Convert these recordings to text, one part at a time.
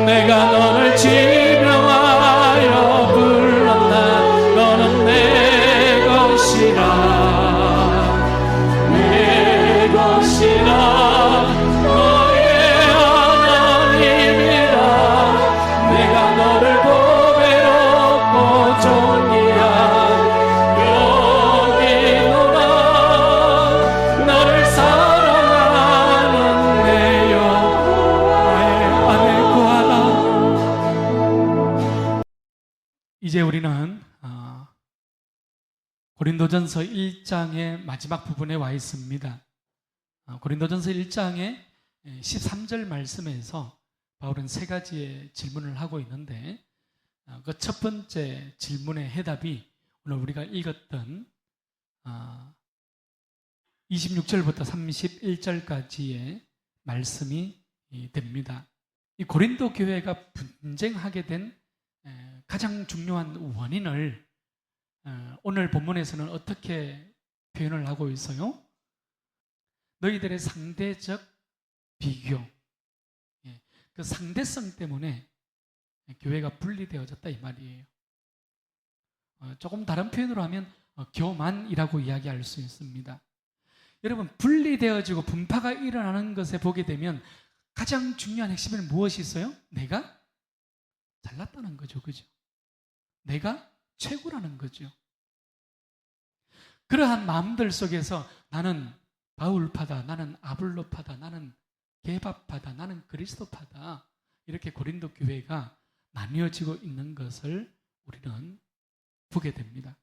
내가 너를 지명하여 불렀나. 너는 내 것이라, 내 것이라. 너의 하나님이라. 내가 너를 보배롭고 존귀한 여기노라. 너를 사랑하는 내 여호와의 안에 구하라. 이제 우리는 고린도전서 1장의 마지막 부분에 와 있습니다. 고린도전서 1장의 13절 말씀에서 바울은 세 가지의 질문을 하고 있는데, 그 첫 번째 질문의 해답이 오늘 우리가 읽었던 26절부터 31절까지의 말씀이 됩니다. 이 고린도 교회가 분쟁하게 된 가장 중요한 원인을 오늘 본문에서는 어떻게 표현을 하고 있어요? 너희들의 상대적 비교, 그 상대성 때문에 교회가 분리되어졌다 이 말이에요. 조금 다른 표현으로 하면 교만이라고 이야기할 수 있습니다. 여러분, 분리되어지고 분파가 일어나는 것에 보게 되면 가장 중요한 핵심은 무엇이 있어요? 내가 잘났다는 거죠. 그죠? 내가 최고라는 거죠. 그러한 마음들 속에서 나는 바울파다, 나는 아볼로파다, 나는 게바파다, 나는 그리스도파다, 이렇게 고린도 교회가 나뉘어지고 있는 것을 우리는 보게 됩니다.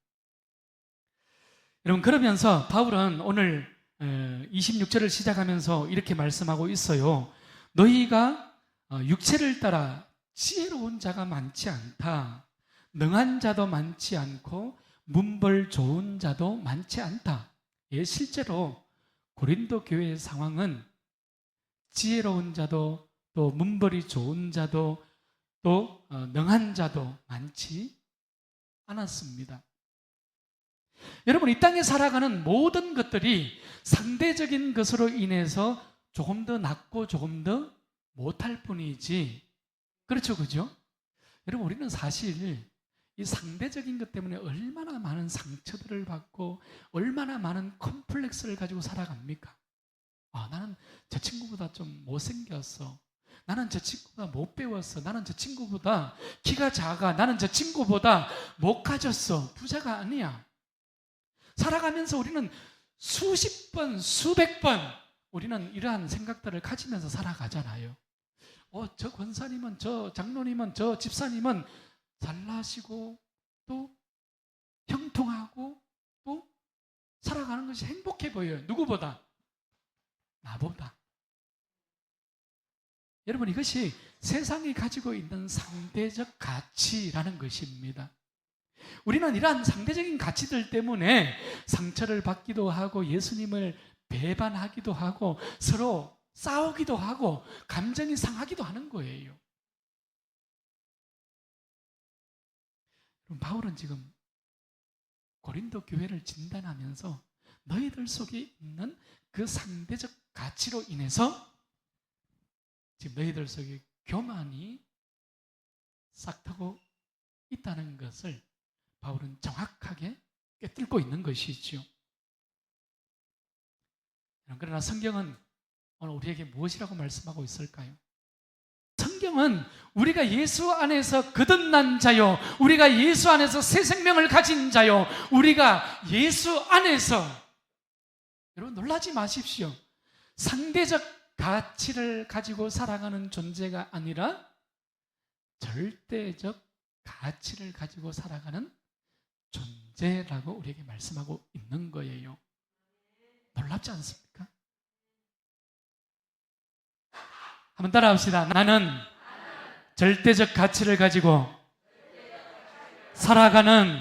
여러분, 그러면서 바울은 오늘 26절을 시작하면서 이렇게 말씀하고 있어요. 너희가 육체를 따라 지혜로운 자가 많지 않다. 능한 자도 많지 않고 문벌 좋은 자도 많지 않다. 실제로 고린도 교회의 상황은 지혜로운 자도 또 문벌이 좋은 자도 또 능한 자도 많지 않았습니다. 여러분, 이 땅에 살아가는 모든 것들이 상대적인 것으로 인해서 조금 더 낫고 조금 더 못할 뿐이지, 그렇죠, 그죠? 여러분, 우리는 사실 이 상대적인 것 때문에 얼마나 많은 상처들을 받고 얼마나 많은 컴플렉스를 가지고 살아갑니까? 나는 저 친구보다 좀 못생겼어. 나는 저 친구보다 못 배웠어. 나는 저 친구보다 키가 작아. 나는 저 친구보다 못 가졌어. 부자가 아니야. 살아가면서 우리는 수십 번, 수백 번 우리는 이러한 생각들을 가지면서 살아가잖아요. 저 권사님은, 저 장로님은, 저 집사님은 잘나시고 또 형통하고 또 살아가는 것이 행복해 보여요. 누구보다? 나보다. 여러분, 이것이 세상이 가지고 있는 상대적 가치라는 것입니다. 우리는 이러한 상대적인 가치들 때문에 상처를 받기도 하고 예수님을 배반하기도 하고 서로 싸우기도 하고 감정이 상하기도 하는 거예요. 그럼 바울은 지금 고린도 교회를 진단하면서 너희들 속에 있는 그 상대적 가치로 인해서 지금 너희들 속에 교만이 싹트고 있다는 것을 바울은 정확하게 꿰뚫고 있는 것이죠. 그러나 성경은 오늘 우리에게 무엇이라고 말씀하고 있을까요? 성경은 우리가 예수 안에서 거듭난 자요, 우리가 예수 안에서 새 생명을 가진 자요, 우리가 예수 안에서, 여러분 놀라지 마십시오. 상대적 가치를 가지고 살아가는 존재가 아니라 절대적 가치를 가지고 살아가는 존재라고 우리에게 말씀하고 있는 거예요. 놀랍지 않습니까? 한번 따라합시다. 나는 절대적 가치를 가지고 살아가는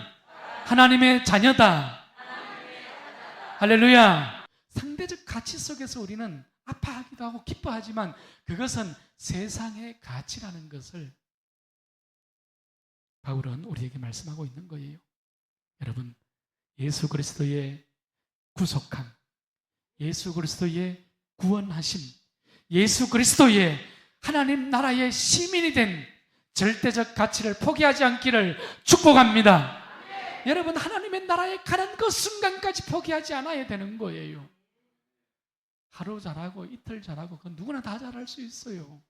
하나님의 자녀다. 할렐루야. 상대적 가치 속에서 우리는 아파하기도 하고 기뻐하지만 그것은 세상의 가치라는 것을 바울은 우리에게 말씀하고 있는 거예요. 여러분, 예수 그리스도의 구속함, 예수 그리스도의 구원하심, 예수 그리스도의 하나님 나라의 시민이 된 절대적 가치를 포기하지 않기를 축복합니다. 여러분, 하나님의 나라에 가는 그 순간까지 포기하지 않아야 되는 거예요. 하루 잘하고 이틀 잘하고 그건 누구나 다 잘할 수 있어요.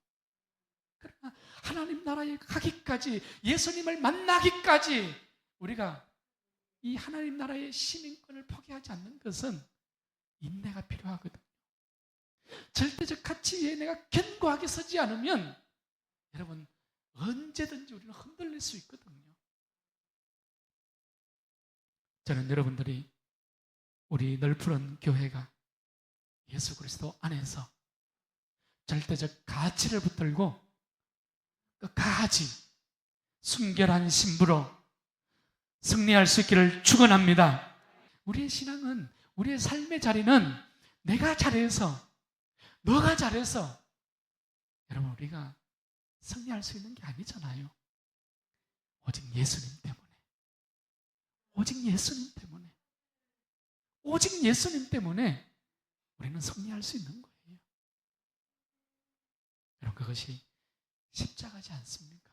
그러나 하나님 나라에 가기까지, 예수님을 만나기까지 우리가 이 하나님 나라의 시민권을 포기하지 않는 것은 인내가 필요하거든요. 절대적 가치 위에 내가 견고하게 서지 않으면 여러분, 언제든지 우리는 흔들릴 수 있거든요. 저는 여러분들이 우리 넓은 교회가 예수 그리스도 안에서 절대적 가치를 붙들고 끝까지 순결한 신부로 승리할 수 있기를 축원합니다. 우리의 신앙은, 우리의 삶의 자리는 내가 잘해서, 너가 잘해서 여러분 우리가 승리할 수 있는 게 아니잖아요. 오직 예수님 때문에, 오직 예수님 때문에, 오직 예수님 때문에 우리는 승리할 수 있는 거예요. 여러분, 그것이 십자가지 않습니까?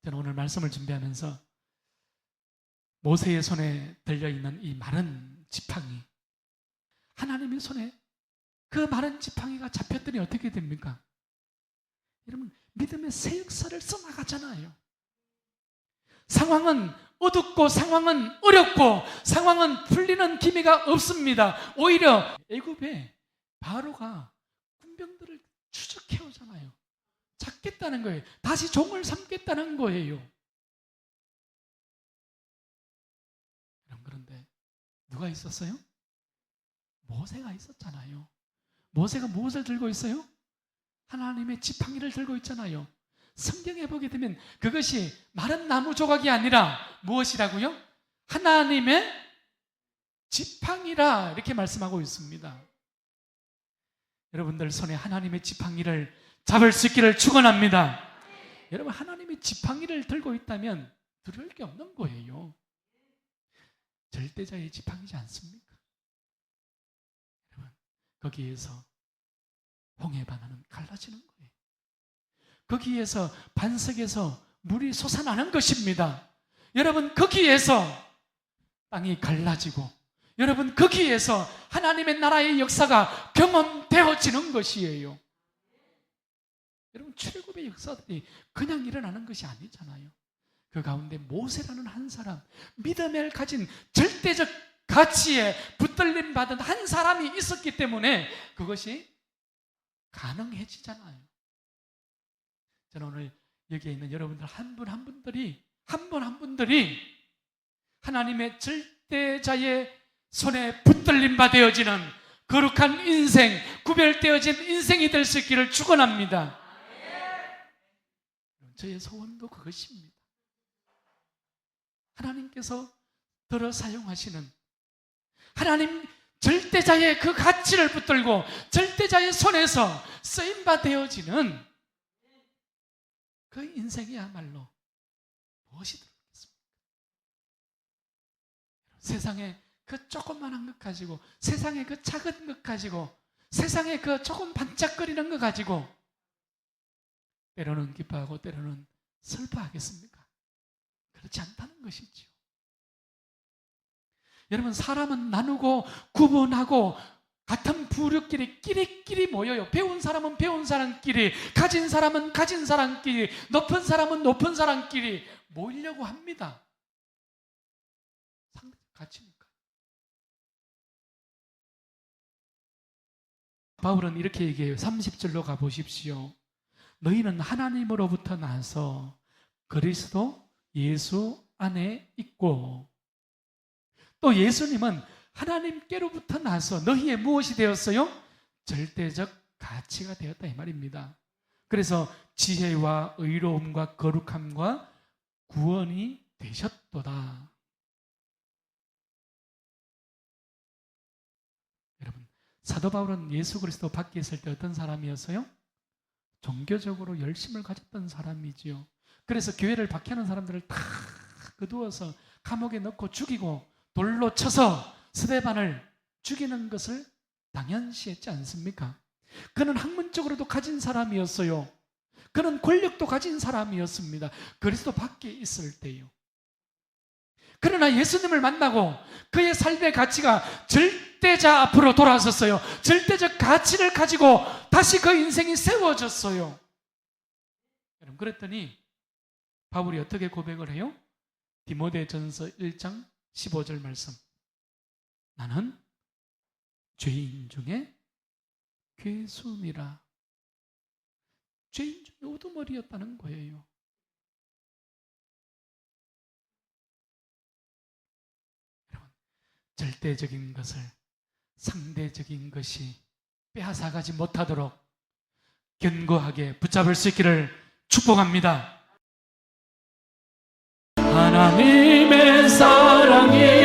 저는 오늘 말씀을 준비하면서 모세의 손에 들려있는 이 마른 지팡이, 하나님의 손에 그 마른 지팡이가 잡혔더니 어떻게 됩니까? 여러분, 믿음의 새 역사를 써나가잖아요. 상황은 어둡고 상황은 어렵고 상황은 풀리는 기미가 없습니다. 오히려 애굽에 바로가 군병들을 추적해오잖아요. 잡겠다는 거예요. 다시 종을 삼겠다는 거예요. 그런데 누가 있었어요? 모세가 있었잖아요. 모세가 무엇을 들고 있어요? 하나님의 지팡이를 들고 있잖아요. 성경에 보게 되면 그것이 마른 나무 조각이 아니라 무엇이라고요? 하나님의 지팡이라 이렇게 말씀하고 있습니다. 여러분들 손에 하나님의 지팡이를 잡을 수 있기를 축원합니다. 여러분, 하나님의 지팡이를 들고 있다면 두려울 게 없는 거예요. 절대자의 지팡이지 않습니까? 여러분, 거기에서 홍해 바다는 갈라지는 거예요. 거기에서 반석에서 물이 솟아나는 것입니다. 여러분, 거기에서 땅이 갈라지고 여러분, 거기에서 하나님의 나라의 역사가 경험되어지는 것이에요. 여러분, 출애굽의 역사들이 그냥 일어나는 것이 아니잖아요. 그 가운데 모세라는 한 사람, 믿음을 가진 절대적 가치에 붙들림 받은 한 사람이 있었기 때문에 그것이 가능해지잖아요. 저는 오늘 여기에 있는 여러분들 한 분 한 분들이 하나님의 절대자의 손에 붙들림 받아지는 거룩한 인생, 구별되어진 인생이 될 수 있기를 축원합니다. 저의 소원도 그것입니다. 하나님께서 들어 사용하시는 하나님 절대자의 그 가치를 붙들고 절대자의 손에서 쓰임바 되어지는 그 인생이야말로 무엇이 들어있겠습니까? 세상에 그 조그만한 것 가지고, 세상에 그 작은 것 가지고, 세상에 그 조금 반짝거리는 것 가지고 때로는 기뻐하고 때로는 슬퍼하겠습니까? 그렇지 않다는 것이죠. 여러분, 사람은 나누고 구분하고 같은 부류끼리 끼리끼리 모여요. 배운 사람은 배운 사람끼리, 가진 사람은 가진 사람끼리, 높은 사람은 높은 사람끼리 모이려고 합니다. 상대적 가치니까. 바울은 이렇게 얘기해요. 30절로 가보십시오. 너희는 하나님으로부터 나서 그리스도 예수 안에 있고, 또 예수님은 하나님께로부터 나서 너희의 무엇이 되었어요? 절대적 가치가 되었다 이 말입니다. 그래서 지혜와 의로움과 거룩함과 구원이 되셨도다. 여러분, 사도 바울은 예수 그리스도 밖에 있을 때 어떤 사람이었어요? 종교적으로 열심을 가졌던 사람이지요. 그래서 교회를 박해하는 사람들을 다 거두어서 감옥에 넣고 죽이고 돌로 쳐서 스데반을 죽이는 것을 당연시했지 않습니까? 그는 학문적으로도 가진 사람이었어요. 그는 권력도 가진 사람이었습니다. 그리스도 밖에 있을 때요. 그러나 예수님을 만나고 그의 삶의 가치가 절대자 앞으로 돌아섰어요. 절대적 가치를 가지고 다시 그 인생이 세워졌어요. 여러분, 그랬더니 바울이 어떻게 고백을 해요? 디모데전서 1장 15절 말씀. 나는 죄인 중에 괴수니라. 죄인 중에 우두머리였다는 거예요. 여러분, 절대적인 것을 상대적인 것이 빼앗아가지 못하도록 견고하게 붙잡을 수 있기를 축복합니다. 하나님의 사랑이